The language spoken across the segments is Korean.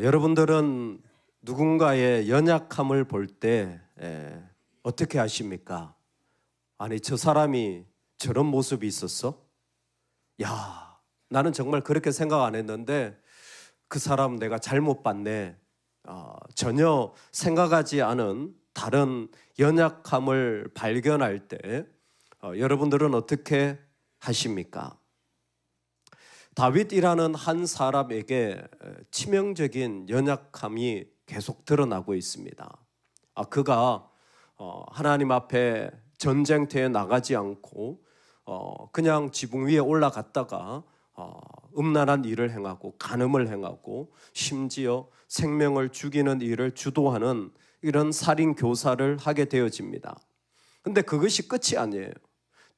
여러분들은 누군가의 연약함을 볼 때 어떻게 하십니까? 아니, 저 사람이 저런 모습이 있었어? 야, 나는 정말 그렇게 생각 안 했는데 그 사람 내가 잘못 봤네. 전혀 생각하지 않은 다른 연약함을 발견할 때 여러분들은 어떻게 하십니까? 다윗이라는 한 사람에게 치명적인 연약함이 계속 드러나고 있습니다. 그가 하나님 앞에 전쟁터에 나가지 않고 그냥 지붕 위에 올라갔다가 음란한 일을 행하고 간음을 행하고 심지어 생명을 죽이는 일을 주도하는 이런 살인 교사를 하게 되어집니다. 근데 그것이 끝이 아니에요.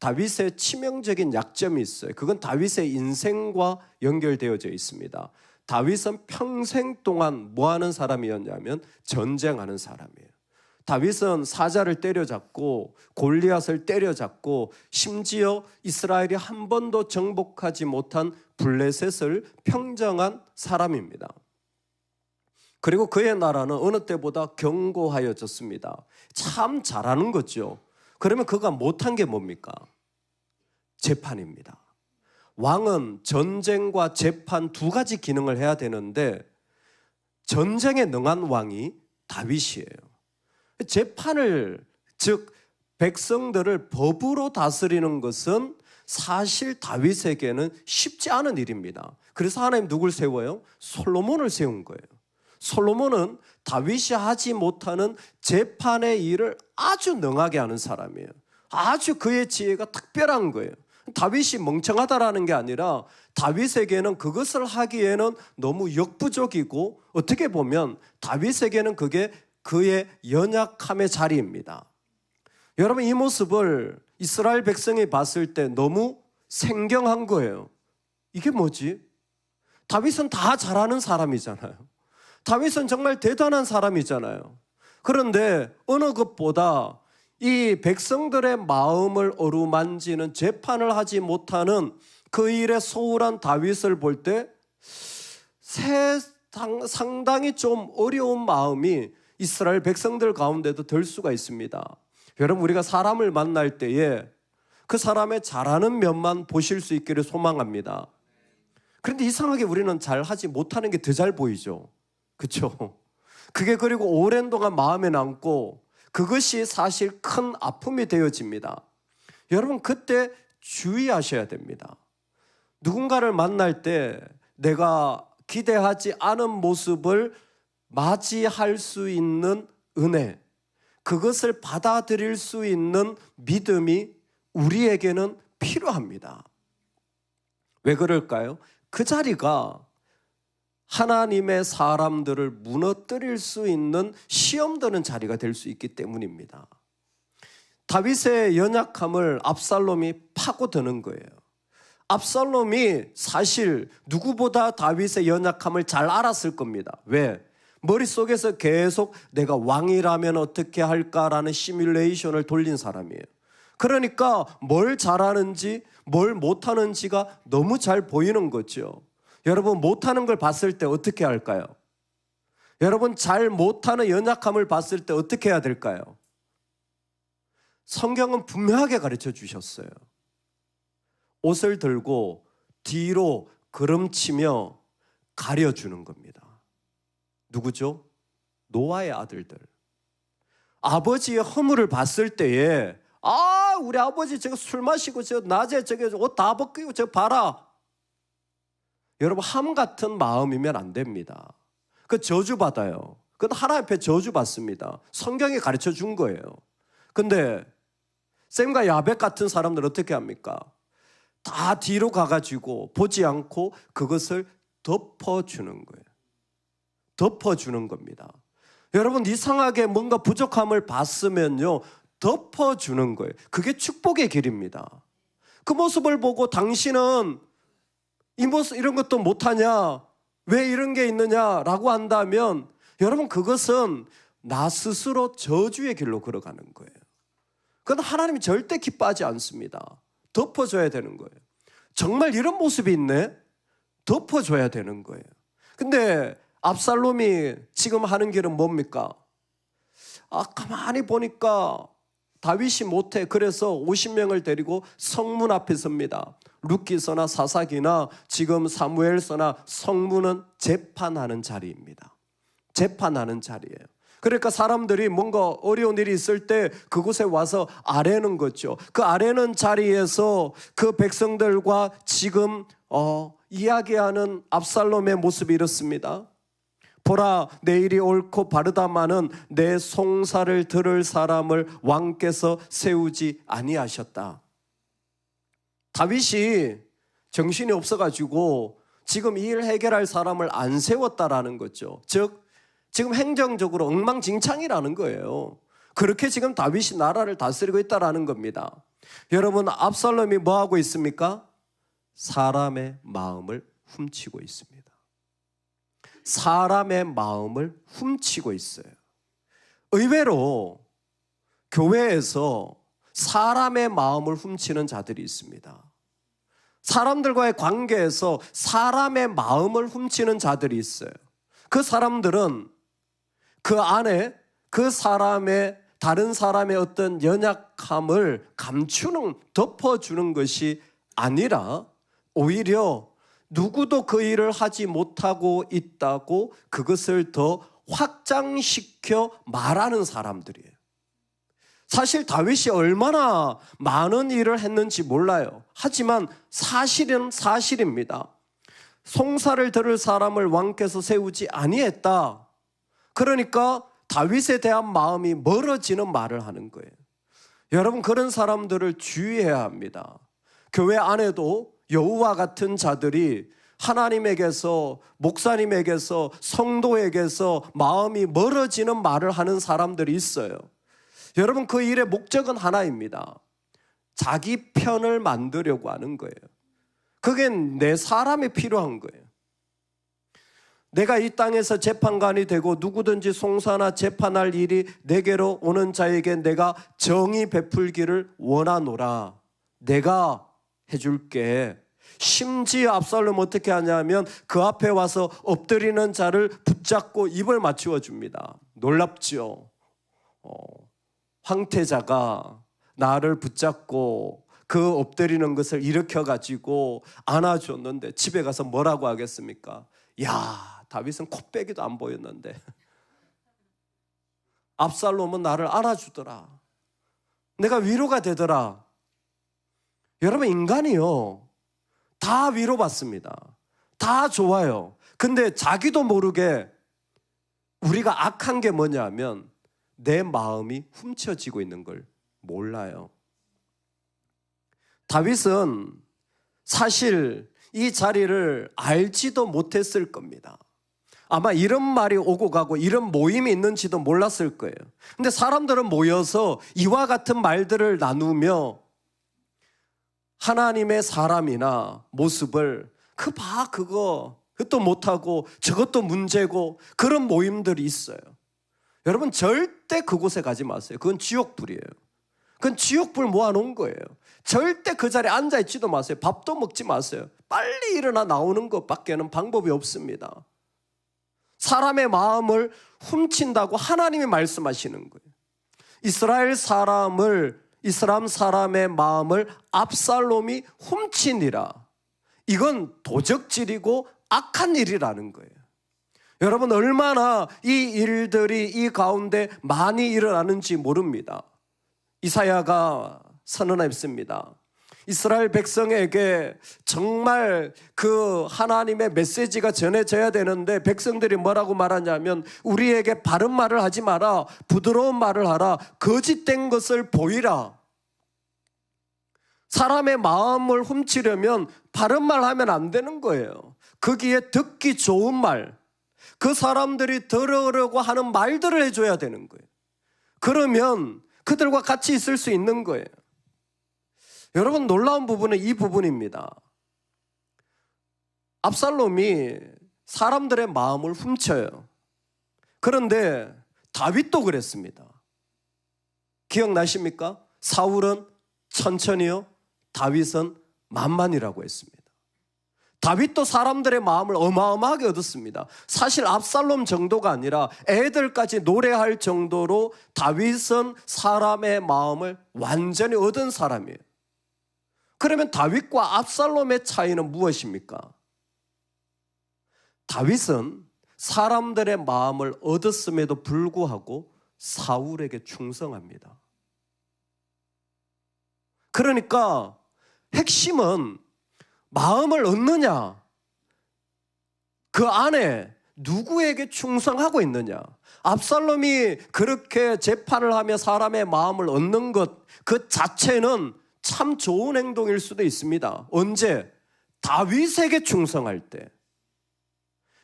다윗의 치명적인 약점이 있어요. 그건 다윗의 인생과 연결되어져 있습니다. 다윗은 평생 동안 뭐 하는 사람이었냐면 전쟁하는 사람이에요. 다윗은 사자를 때려잡고 골리앗을 때려잡고 심지어 이스라엘이 한 번도 정복하지 못한 블레셋을 평정한 사람입니다. 그리고 그의 나라는 어느 때보다 견고하여졌습니다. 참 잘하는 거죠. 그러면 그가 못한 게 뭡니까? 재판입니다. 왕은 전쟁과 재판 두 가지 기능을 해야 되는데 전쟁에 능한 왕이 다윗이에요. 재판을, 즉 백성들을 법으로 다스리는 것은 사실 다윗에게는 쉽지 않은 일입니다. 그래서 하나님 누굴 세워요? 솔로몬을 세운 거예요. 솔로몬은 다윗이 하지 못하는 재판의 일을 아주 능하게 하는 사람이에요. 아주 그의 지혜가 특별한 거예요. 다윗이 멍청하다라는 게 아니라 다윗에게는 그것을 하기에는 너무 역부족이고 어떻게 보면 다윗에게는 그게 그의 연약함의 자리입니다. 여러분, 이 모습을 이스라엘 백성이 봤을 때 너무 생경한 거예요. 이게 뭐지? 다윗은 다 잘하는 사람이잖아요. 다윗은 정말 대단한 사람이잖아요. 그런데 어느 것보다 이 백성들의 마음을 어루만지는 재판을 하지 못하는 그 일에 소홀한 다윗을 볼 때 상당히 좀 어려운 마음이 이스라엘 백성들 가운데도 들 수가 있습니다. 여러분, 우리가 사람을 만날 때에 그 사람의 잘하는 면만 보실 수 있기를 소망합니다. 그런데 이상하게 우리는 잘하지 못하는 게 더 잘 보이죠. 그렇죠? 그게 그리고 오랜 동안 마음에 남고 그것이 사실 큰 아픔이 되어집니다. 여러분, 그때 주의하셔야 됩니다. 누군가를 만날 때 내가 기대하지 않은 모습을 맞이할 수 있는 은혜, 그것을 받아들일 수 있는 믿음이 우리에게는 필요합니다. 왜 그럴까요? 그 자리가 하나님의 사람들을 무너뜨릴 수 있는 시험 드는 자리가 될 수 있기 때문입니다. 다윗의 연약함을 압살롬이 파고드는 거예요. 압살롬이 사실 누구보다 다윗의 연약함을 잘 알았을 겁니다. 왜? 머릿속에서 계속 내가 왕이라면 어떻게 할까라는 시뮬레이션을 돌린 사람이에요. 그러니까 뭘 잘하는지 뭘 못하는지가 너무 잘 보이는 거죠. 여러분, 못하는 걸 봤을 때 어떻게 할까요? 여러분, 잘 못하는 연약함을 봤을 때 어떻게 해야 될까요? 성경은 분명하게 가르쳐 주셨어요. 옷을 들고 뒤로 걸음치며 가려주는 겁니다. 누구죠? 노아의 아들들. 아버지의 허물을 봤을 때에 우리 아버지 저거 술 마시고 저 낮에 저기 옷 다 벗기고 저 봐라. 여러분, 함 같은 마음이면 안 됩니다. 그 저주받아요. 그건 하나님 앞에 저주받습니다. 성경이 가르쳐 준 거예요. 근데 셈과 야벳 같은 사람들 어떻게 합니까? 다 뒤로 가가지고 보지 않고 그것을 덮어주는 거예요. 덮어주는 겁니다. 여러분, 이상하게 뭔가 부족함을 봤으면요, 덮어주는 거예요. 그게 축복의 길입니다. 그 모습을 보고 당신은 이 모습 이런 것도 못하냐? 왜 이런 게 있느냐라고 한다면 여러분, 그것은 나 스스로 저주의 길로 걸어가는 거예요. 그건 하나님이 절대 기뻐하지 않습니다. 덮어줘야 되는 거예요. 정말 이런 모습이 있네? 덮어줘야 되는 거예요. 근데 압살롬이 지금 하는 길은 뭡니까? 가만히 보니까 다윗이 못해. 그래서 50명을 데리고 성문 앞에 섭니다. 룻기서나 사사기나 지금 사무엘서나 성문은 재판하는 자리입니다. 재판하는 자리예요. 그러니까 사람들이 뭔가 어려운 일이 있을 때 그곳에 와서 아뢰는 거죠. 그 아뢰는 자리에서 그 백성들과 지금 이야기하는 압살롬의 모습이 이렇습니다. 보라, 내 일이 옳고 바르다마는 내 송사를 들을 사람을 왕께서 세우지 아니하셨다. 다윗이 정신이 없어가지고 지금 이 일 해결할 사람을 안 세웠다라는 거죠. 즉 지금 행정적으로 엉망진창이라는 거예요. 그렇게 지금 다윗이 나라를 다스리고 있다라는 겁니다. 여러분, 압살롬이 뭐하고 있습니까? 사람의 마음을 훔치고 있습니다. 사람의 마음을 훔치고 있어요. 의외로 교회에서 사람의 마음을 훔치는 자들이 있습니다. 사람들과의 관계에서 사람의 마음을 훔치는 자들이 있어요. 그 사람들은 그 안에 그 사람의 다른 사람의 어떤 연약함을 감추는, 덮어주는 것이 아니라 오히려 누구도 그 일을 하지 못하고 있다고 그것을 더 확장시켜 말하는 사람들이에요. 사실 다윗이 얼마나 많은 일을 했는지 몰라요. 하지만 사실은 사실입니다. 송사를 들을 사람을 왕께서 세우지 아니했다. 그러니까 다윗에 대한 마음이 멀어지는 말을 하는 거예요. 여러분, 그런 사람들을 주의해야 합니다. 교회 안에도 여우와 같은 자들이 하나님에게서, 목사님에게서, 성도에게서 마음이 멀어지는 말을 하는 사람들이 있어요. 여러분, 그 일의 목적은 하나입니다. 자기 편을 만들려고 하는 거예요. 그게 내 사람이 필요한 거예요. 내가 이 땅에서 재판관이 되고 누구든지 송사나 재판할 일이 내게로 오는 자에게 내가 정의 베풀기를 원하노라. 내가 해줄게. 심지어 압살롬 어떻게 하냐면 그 앞에 와서 엎드리는 자를 붙잡고 입을 맞추어 줍니다. 놀랍죠? 황태자가 나를 붙잡고 그 엎드리는 것을 일으켜가지고 안아줬는데 집에 가서 뭐라고 하겠습니까? 야, 다윗은 코빼기도 안 보였는데 압살롬은 나를 안아주더라. 내가 위로가 되더라. 여러분, 인간이요, 다 위로받습니다. 다 좋아요. 근데 자기도 모르게 우리가 악한 게 뭐냐면 내 마음이 훔쳐지고 있는 걸 몰라요. 다윗은 사실 이 자리를 알지도 못했을 겁니다. 아마 이런 말이 오고 가고 이런 모임이 있는지도 몰랐을 거예요. 근데 사람들은 모여서 이와 같은 말들을 나누며 하나님의 사람이나 모습을 그것도 못하고 저것도 문제고 그런 모임들이 있어요. 여러분, 절대 그곳에 가지 마세요. 그건 지옥불이에요. 그건 지옥불 모아놓은 거예요. 절대 그 자리에 앉아있지도 마세요. 밥도 먹지 마세요. 빨리 일어나 나오는 것밖에는 방법이 없습니다. 사람의 마음을 훔친다고 하나님이 말씀하시는 거예요. 이스라엘 사람의 마음을 압살롬이 훔치니라. 이건 도적질이고 악한 일이라는 거예요. 여러분, 얼마나 이 일들이 이 가운데 많이 일어나는지 모릅니다. 이사야가 선언했습니다. 이스라엘 백성에게 정말 그 하나님의 메시지가 전해져야 되는데 백성들이 뭐라고 말하냐면 우리에게 바른 말을 하지 마라, 부드러운 말을 하라, 거짓된 것을 보이라. 사람의 마음을 훔치려면 바른 말 하면 안 되는 거예요. 거기에 듣기 좋은 말, 그 사람들이 들으려고 하는 말들을 해줘야 되는 거예요. 그러면 그들과 같이 있을 수 있는 거예요. 여러분, 놀라운 부분은 이 부분입니다. 압살롬이 사람들의 마음을 훔쳐요. 그런데 다윗도 그랬습니다. 기억나십니까? 사울은 천천히요, 다윗은 만만이라고 했습니다. 다윗도 사람들의 마음을 어마어마하게 얻었습니다. 사실 압살롬 정도가 아니라 애들까지 노래할 정도로 다윗은 사람의 마음을 완전히 얻은 사람이에요. 그러면 다윗과 압살롬의 차이는 무엇입니까? 다윗은 사람들의 마음을 얻었음에도 불구하고 사울에게 충성합니다. 그러니까 핵심은 마음을 얻느냐, 그 안에 누구에게 충성하고 있느냐. 압살롬이 그렇게 재판을 하며 사람의 마음을 얻는 것 그 자체는 참 좋은 행동일 수도 있습니다. 언제? 다윗에게 충성할 때.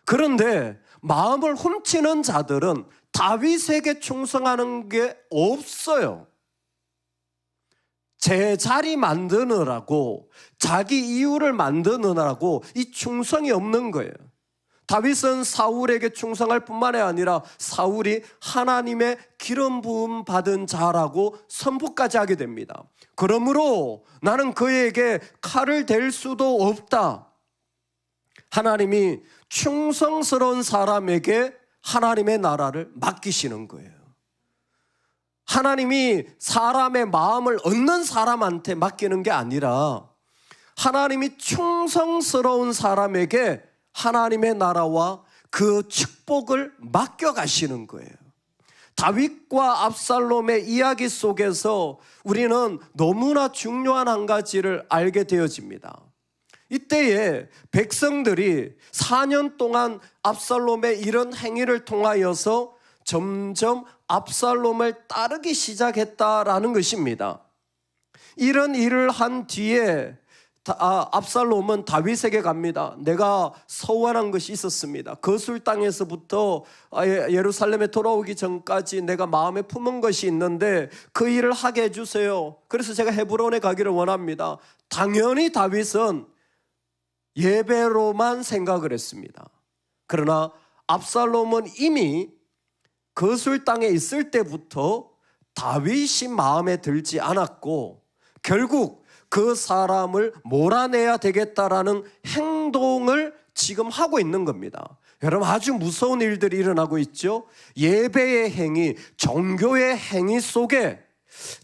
그런데 마음을 훔치는 자들은 다윗에게 충성하는 게 없어요. 제 자리 만드느라고, 자기 이유를 만드느라고 이 충성이 없는 거예요. 다윗은 사울에게 충성할 뿐만이 아니라 사울이 하나님의 기름 부음 받은 자라고 선포까지 하게 됩니다. 그러므로 나는 그에게 칼을 댈 수도 없다. 하나님이 충성스러운 사람에게 하나님의 나라를 맡기시는 거예요. 하나님이 사람의 마음을 얻는 사람한테 맡기는 게 아니라 하나님이 충성스러운 사람에게 하나님의 나라와 그 축복을 맡겨가시는 거예요. 다윗과 압살롬의 이야기 속에서 우리는 너무나 중요한 한 가지를 알게 되어집니다. 이때에 백성들이 4년 동안 압살롬의 이런 행위를 통하여서 점점 압살롬을 따르기 시작했다라는 것입니다. 이런 일을 한 뒤에 압살롬은 다윗에게 갑니다. 내가 서원한 것이 있었습니다. 거술 땅에서부터 예루살렘에 돌아오기 전까지 내가 마음에 품은 것이 있는데 그 일을 하게 해주세요. 그래서 제가 헤브론에 가기를 원합니다. 당연히 다윗은 예배로만 생각을 했습니다. 그러나 압살롬은 이미 거술 땅에 있을 때부터 다윗이 마음에 들지 않았고 결국 그 사람을 몰아내야 되겠다라는 행동을 지금 하고 있는 겁니다. 여러분, 아주 무서운 일들이 일어나고 있죠. 예배의 행위, 종교의 행위 속에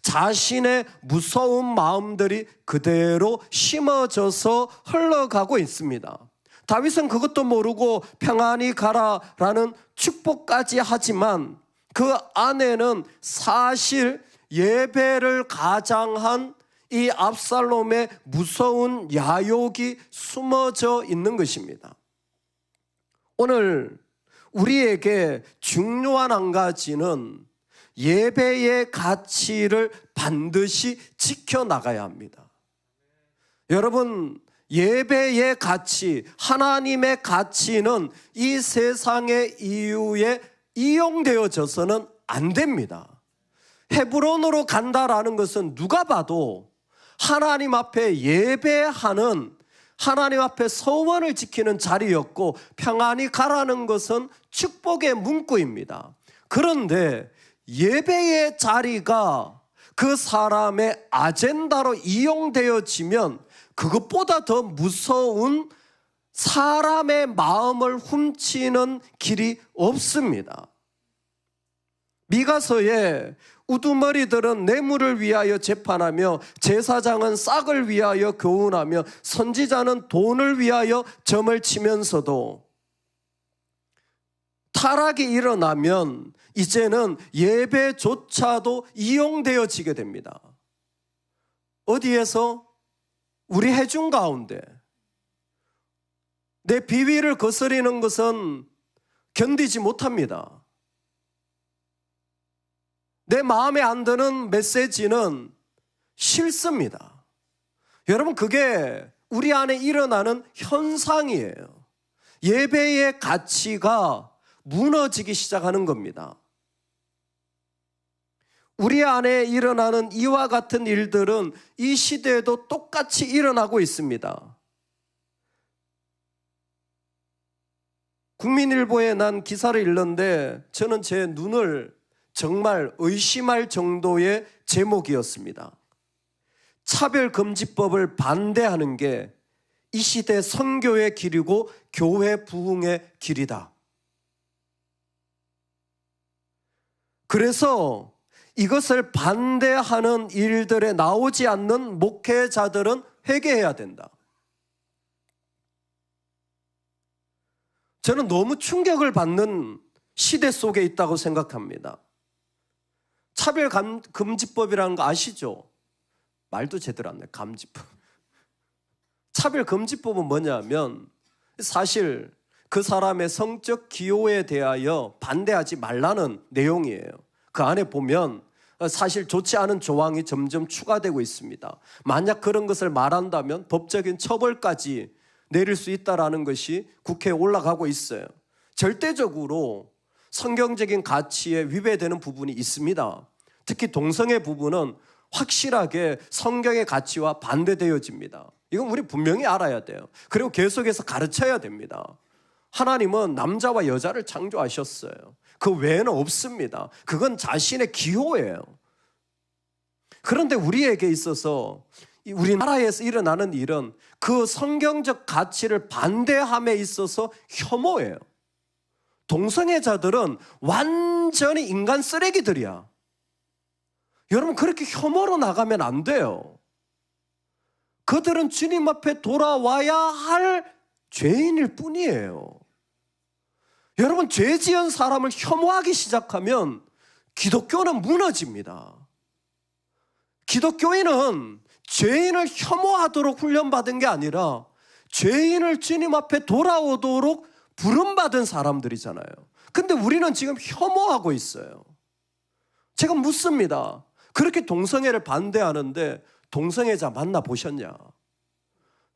자신의 무서운 마음들이 그대로 심어져서 흘러가고 있습니다. 다윗은 그것도 모르고 평안히 가라라는 축복까지 하지만 그 안에는 사실 예배를 가장한 이 압살롬의 무서운 야욕이 숨어져 있는 것입니다. 오늘 우리에게 중요한 한 가지는 예배의 가치를 반드시 지켜나가야 합니다. 여러분, 예배의 가치, 하나님의 가치는 이 세상의 이유에 이용되어져서는 안 됩니다. 헤브론으로 간다라는 것은 누가 봐도 하나님 앞에 예배하는, 하나님 앞에 서원을 지키는 자리였고 평안히 가라는 것은 축복의 문구입니다. 그런데 예배의 자리가 그 사람의 아젠다로 이용되어지면 그것보다 더 무서운 사람의 마음을 훔치는 길이 없습니다. 미가서에 우두머리들은 뇌물을 위하여 재판하며 제사장은 싹을 위하여 교훈하며 선지자는 돈을 위하여 점을 치면서도 타락이 일어나면 이제는 예배조차도 이용되어지게 됩니다. 어디에서? 우리 회중 가운데. 내 비위를 거스리는 것은 견디지 못합니다. 내 마음에 안 드는 메시지는 싫습니다. 여러분, 그게 우리 안에 일어나는 현상이에요. 예배의 가치가 무너지기 시작하는 겁니다. 우리 안에 일어나는 이와 같은 일들은 이 시대에도 똑같이 일어나고 있습니다. 국민일보에 난 기사를 읽는데 저는 제 눈을 정말 의심할 정도의 제목이었습니다. 차별금지법을 반대하는 게 이 시대 선교의 길이고 교회 부흥의 길이다. 그래서 이것을 반대하는 일들에 나오지 않는 목회자들은 회개해야 된다. 저는 너무 충격을 받는 시대 속에 있다고 생각합니다. 차별금지법이라는 거 아시죠? 말도 제대로 안 돼. 감지법. 차별금지법은 뭐냐면 사실 그 사람의 성적 기호에 대하여 반대하지 말라는 내용이에요. 그 안에 보면 사실 좋지 않은 조항이 점점 추가되고 있습니다. 만약 그런 것을 말한다면 법적인 처벌까지 내릴 수 있다는 것이 국회에 올라가고 있어요. 절대적으로 성경적인 가치에 위배되는 부분이 있습니다. 특히 동성애 부분은 확실하게 성경의 가치와 반대되어집니다. 이건 우리 분명히 알아야 돼요. 그리고 계속해서 가르쳐야 됩니다. 하나님은 남자와 여자를 창조하셨어요. 그 외에는 없습니다. 그건 자신의 기호예요. 그런데 우리에게 있어서 우리나라에서 일어나는 일은 그 성경적 가치를 반대함에 있어서 혐오예요. 동성애자들은 완전히 인간 쓰레기들이야. 여러분, 그렇게 혐오로 나가면 안 돼요. 그들은 주님 앞에 돌아와야 할 죄인일 뿐이에요. 여러분, 죄 지은 사람을 혐오하기 시작하면 기독교는 무너집니다. 기독교인은 죄인을 혐오하도록 훈련받은 게 아니라 죄인을 주님 앞에 돌아오도록 부름받은 사람들이잖아요. 근데 우리는 지금 혐오하고 있어요. 제가 묻습니다. 그렇게 동성애를 반대하는데 동성애자 만나보셨냐?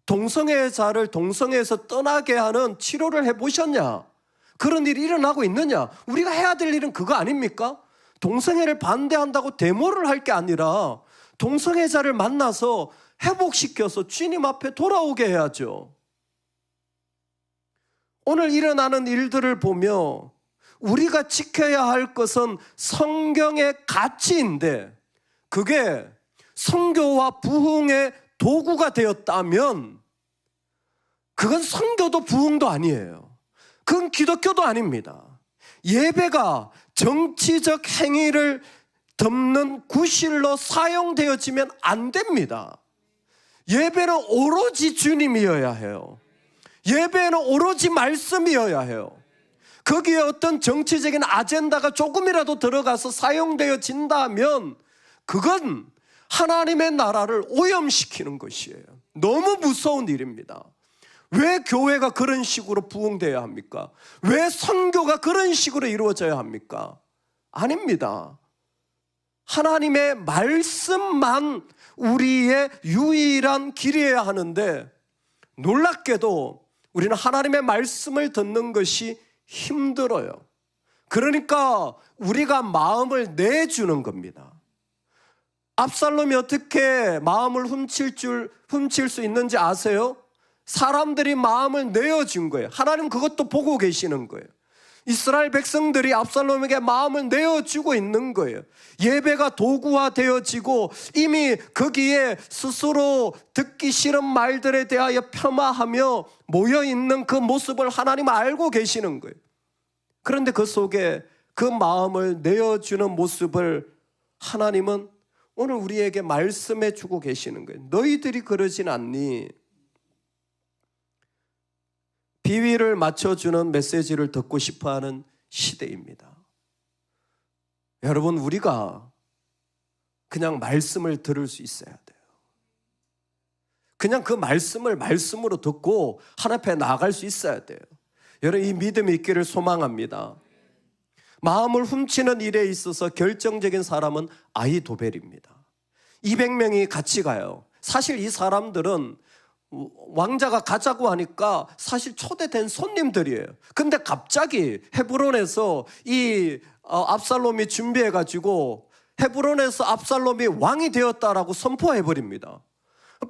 동성애자를 동성애에서 떠나게 하는 치료를 해보셨냐? 그런 일이 일어나고 있느냐? 우리가 해야 될 일은 그거 아닙니까? 동성애를 반대한다고 데모를 할 게 아니라 동성애자를 만나서 회복시켜서 주님 앞에 돌아오게 해야죠. 오늘 일어나는 일들을 보며 우리가 지켜야 할 것은 성경의 가치인데 그게 선교와 부흥의 도구가 되었다면 그건 선교도 부흥도 아니에요. 그건 기독교도 아닙니다. 예배가 정치적 행위를 덮는 구실로 사용되어지면 안 됩니다. 예배는 오로지 주님이어야 해요. 예배는 오로지 말씀이어야 해요. 거기에 어떤 정치적인 아젠다가 조금이라도 들어가서 사용되어진다면 그건 하나님의 나라를 오염시키는 것이에요. 너무 무서운 일입니다. 왜 교회가 그런 식으로 부흥되어야 합니까? 왜 선교가 그런 식으로 이루어져야 합니까? 아닙니다. 하나님의 말씀만 우리의 유일한 길이어야 하는데 놀랍게도 우리는 하나님의 말씀을 듣는 것이 힘들어요. 그러니까 우리가 마음을 내주는 겁니다. 압살롬이 어떻게 마음을 훔칠 수 있는지 아세요? 사람들이 마음을 내어준 거예요. 하나님 그것도 보고 계시는 거예요. 이스라엘 백성들이 압살롬에게 마음을 내어주고 있는 거예요. 예배가 도구화되어지고 이미 거기에 스스로 듣기 싫은 말들에 대하여 폄하하며 모여있는 그 모습을 하나님은 알고 계시는 거예요. 그런데 그 속에 그 마음을 내어주는 모습을 하나님은 오늘 우리에게 말씀해 주고 계시는 거예요. 너희들이 그러진 않니? 비위를 맞춰주는 메시지를 듣고 싶어하는 시대입니다. 여러분, 우리가 그냥 말씀을 들을 수 있어야 돼요. 그냥 그 말씀을 말씀으로 듣고 하나님 앞에 나아갈 수 있어야 돼요. 여러분, 이 믿음이 있기를 소망합니다. 마음을 훔치는 일에 있어서 결정적인 사람은 아히도벨입니다. 200명이 같이 가요. 사실 이 사람들은 왕자가 가자고 하니까 사실 초대된 손님들이에요. 근데 갑자기 헤브론에서 이 압살롬이 준비해가지고 헤브론에서 압살롬이 왕이 되었다라고 선포해버립니다.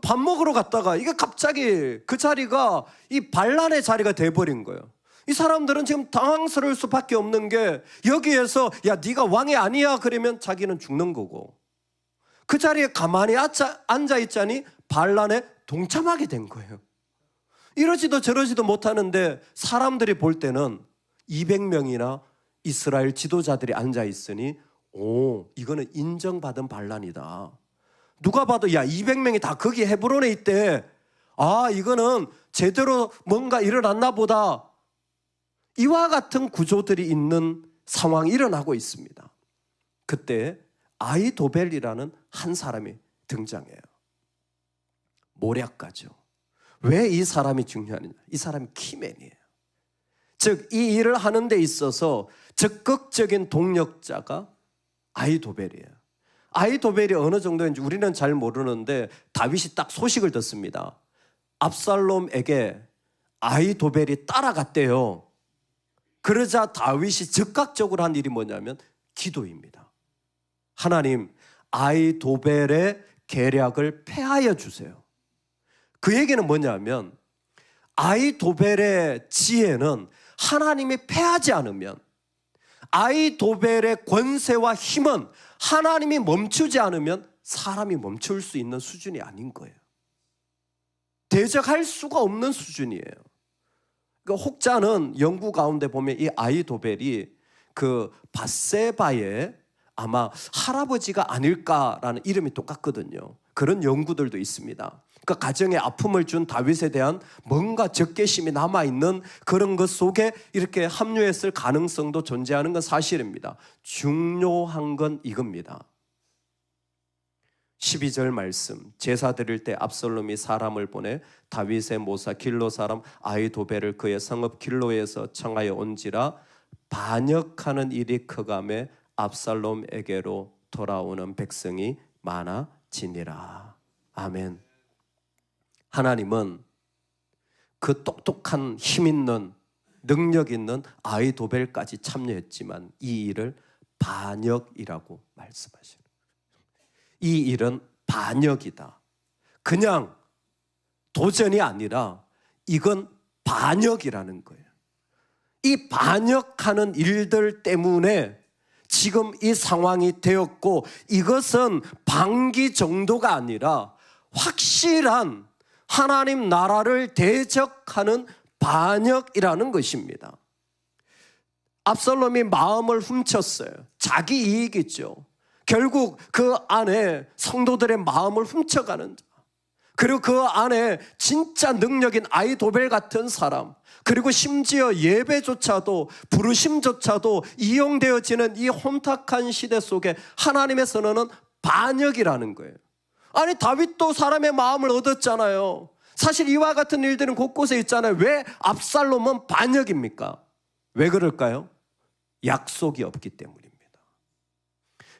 밥 먹으러 갔다가 이게 갑자기 그 자리가 이 반란의 자리가 돼버린 거예요. 이 사람들은 지금 당황스러울 수밖에 없는 게 여기에서 야 네가 왕이 아니야 그러면 자기는 죽는 거고 그 자리에 가만히 앉아있자니 반란에 동참하게 된 거예요. 이러지도 저러지도 못하는데 사람들이 볼 때는 200명이나 이스라엘 지도자들이 앉아 있으니 이거는 인정받은 반란이다. 누가 봐도 200명이 다 거기 헤브론에 있대. 이거는 제대로 뭔가 일어났나 보다. 이와 같은 구조들이 있는 상황이 일어나고 있습니다. 그때 아히도벨이라는 한 사람이 등장해요. 모략가죠. 왜 이 사람이 중요하느냐? 이 사람이 키맨이에요. 즉, 이 일을 하는 데 있어서 적극적인 동력자가 아히도벨이에요. 아히도벨이 어느 정도인지 우리는 잘 모르는데 다윗이 딱 소식을 듣습니다. 압살롬에게 아히도벨이 따라갔대요. 그러자 다윗이 즉각적으로 한 일이 뭐냐면 기도입니다. 하나님, 아히도벨의 계략을 패하여 주세요. 그 얘기는 뭐냐면 아히도벨의 지혜는 하나님이 패하지 않으면, 아히도벨의 권세와 힘은 하나님이 멈추지 않으면 사람이 멈출 수 있는 수준이 아닌 거예요. 대적할 수가 없는 수준이에요. 그러니까 혹자는 연구 가운데 보면 이 아히도벨이 그 밧세바의 아마 할아버지가 아닐까라는 이름이 똑같거든요. 그런 연구들도 있습니다. 그 가정에 아픔을 준 다윗에 대한 뭔가 적개심이 남아있는 그런 것 속에 이렇게 합류했을 가능성도 존재하는 건 사실입니다. 중요한 건 이겁니다. 12절 말씀, 제사 드릴 때 압살롬이 사람을 보내 다윗의 모사 길로 사람 아히도벨을 그의 성읍 길로에서 청하여 온지라 반역하는 일이 크감에 압살롬에게로 돌아오는 백성이 많아지니라. 아멘. 하나님은 그 똑똑한 힘 있는 능력 있는 아히도벨까지 참여했지만 이 일을 반역이라고 말씀하시는 거예요. 이 일은 반역이다. 그냥 도전이 아니라 이건 반역이라는 거예요. 이 반역하는 일들 때문에 지금 이 상황이 되었고, 이것은 방기 정도가 아니라 확실한 하나님 나라를 대적하는 반역이라는 것입니다. 압살롬이 마음을 훔쳤어요. 자기 이익이죠. 결국 그 안에 성도들의 마음을 훔쳐가는 자, 그리고 그 안에 진짜 능력인 아히도벨 같은 사람, 그리고 심지어 예배조차도, 부르심조차도 이용되어지는 이 혼탁한 시대 속에 하나님의 선언은 반역이라는 거예요. 아니, 다윗도 사람의 마음을 얻었잖아요. 사실 이와 같은 일들은 곳곳에 있잖아요. 왜 압살롬은 반역입니까? 왜 그럴까요? 약속이 없기 때문입니다.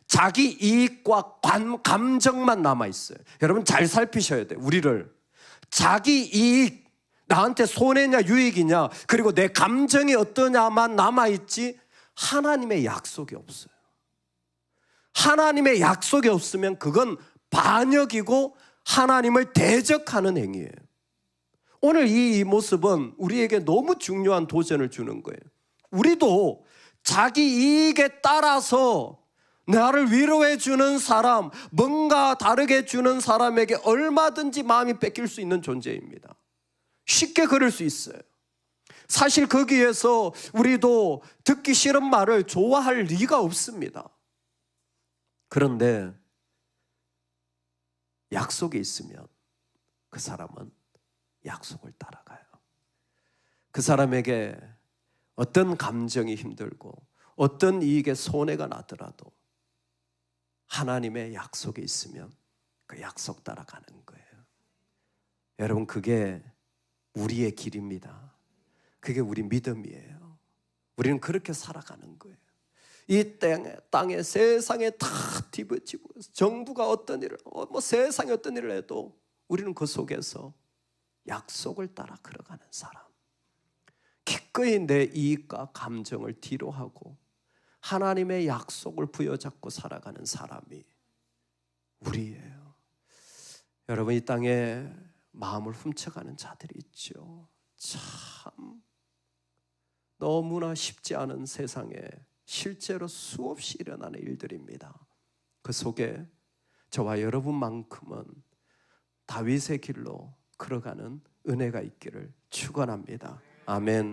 자기 이익과 감정만 남아있어요. 여러분 잘 살피셔야 돼요. 우리를 자기 이익, 나한테 손해냐 유익이냐, 그리고 내 감정이 어떠냐만 남아있지 하나님의 약속이 없어요. 하나님의 약속이 없으면 그건 반역이고 하나님을 대적하는 행위예요. 오늘 이 모습은 우리에게 너무 중요한 도전을 주는 거예요. 우리도 자기 이익에 따라서 나를 위로해 주는 사람, 뭔가 다르게 주는 사람에게 얼마든지 마음이 뺏길 수 있는 존재입니다. 쉽게 그럴 수 있어요. 사실 거기에서 우리도 듣기 싫은 말을 좋아할 리가 없습니다. 그런데 약속이 있으면 그 사람은 약속을 따라가요. 그 사람에게 어떤 감정이 힘들고 어떤 이익에 손해가 나더라도 하나님의 약속이 있으면 그 약속 따라가는 거예요. 여러분, 그게 우리의 길입니다. 그게 우리 믿음이에요. 우리는 그렇게 살아가는 거예요. 이 땅에 세상에 다 뒤집어지고 정부가 어떤 일을 세상에 어떤 일을 해도 우리는 그 속에서 약속을 따라 걸어가는 사람, 기꺼이 내 이익과 감정을 뒤로 하고 하나님의 약속을 부여잡고 살아가는 사람이 우리예요. 여러분, 이 땅에 마음을 훔쳐가는 자들이 있죠. 참 너무나 쉽지 않은 세상에 실제로 수없이 일어나는 일들입니다. 그 속에 저와 여러분만큼은 다윗의 길로 걸어가는 은혜가 있기를 축원합니다. 아멘.